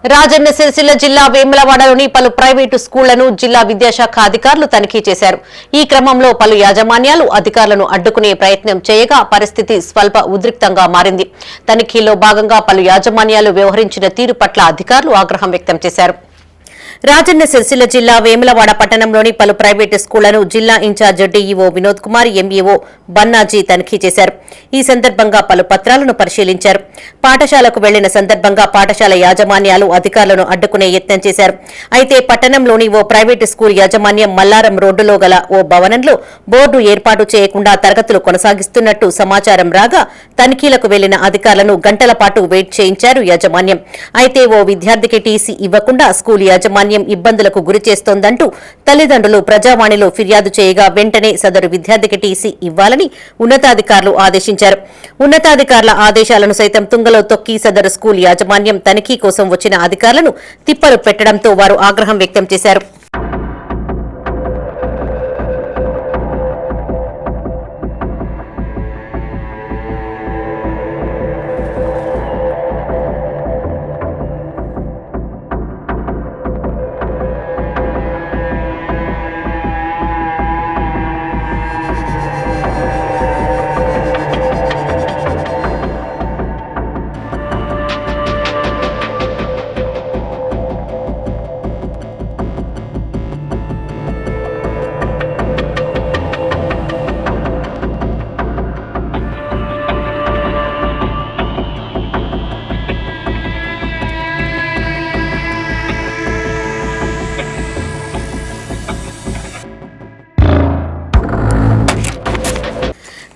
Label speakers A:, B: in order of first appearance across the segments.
A: రాజన్న సిరిసిల్ల జిల్లా వేములవాడలోని పలు ప్రైవేటు స్కూళ్లను జిల్లా విద్యాశాఖ అధికారులు తనిఖీ చేశారు. ఈ క్రమంలో పలు యాజమాన్యాలు అధికారులను అడ్డుకునే ప్రయత్నం చేయగా పరిస్థితి స్వల్ప ఉద్రిక్తంగా మారింది. తనిఖీలో భాగంగా పలు యాజమాన్యాలు వ్యవహరించిన తీరు పట్ల అధికారులు ఆగ్రహం వ్యక్తం చేశారు. రాజన్న సిరిసిల్ల జిల్లా వేములవాడ పట్టణంలోని పలు ప్రైవేటు స్కూళ్లను జిల్లా incharge DEO Vinod Kumar, MEO Bannaji తనిఖీ చేశారు. ఈ సందర్భంగా పలు పత్రాలను పరిశీలించారు. పాఠశాలకు వెళ్లిన సందర్భంగా పాఠశాల యాజమాన్యాలు అధికారులను అడ్డుకునే యత్నం చేశారు. అయితే పట్టణంలోని ఓ ప్రైవేటు స్కూల్ యాజమాన్యం మల్లారం రోడ్డులో గల ఓ భవనంలో బోర్డు ఏర్పాటు చేయకుండా తరగతులు కొనసాగిస్తున్నట్టు సమాచారం రాగా తనిఖీలకు వెళ్లిన అధికారులను గంటల పాటు వెయిట్ చేయించారు యాజమాన్యం. అయితే ఓ విద్యార్థికి టీసీ ఇవ్వకుండా స్కూల్ యాజమాన్యం ఇబ్బందులకు గురి చేస్తోందంటూ తల్లిదండ్రులు ప్రజావాణిలో ఫిర్యాదు చేయగా వెంటనే సదరు విద్యార్థికి టీసీ ఇవ్వాలని ఉన్నతాధికారులు ఆదేశించారు. ఉన్నతాధికారుల ఆదేశాలను సైతం తుంగలో తొక్కి సదరు స్కూల్ యాజమాన్యం తనిఖీ కోసం వచ్చిన అధికారులను తిప్పలు పెట్టడంతో వారు ఆగ్రహం వ్యక్తం చేశారు.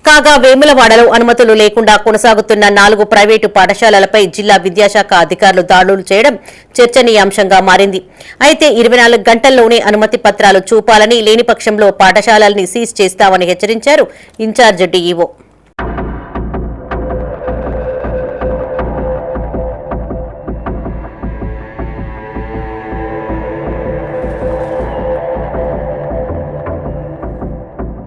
A: కాగా వేములవాడలో అనుమతులు లేకుండా కొనసాగుతున్న 4 ప్రైవేటు పాఠశాలలపై జిల్లా విద్యాశాఖ అధికారులు దాడులు చేయడం చర్చనీయాంశంగా మారింది. అయితే 24 గంటల్లోనే అనుమతి పత్రాలు చూపాలని, లేని పక్షంలో పాఠశాలల్ని సీజ్ చేస్తామని హెచ్చరించారు ఇన్ఛార్జ్ డీఈఓ.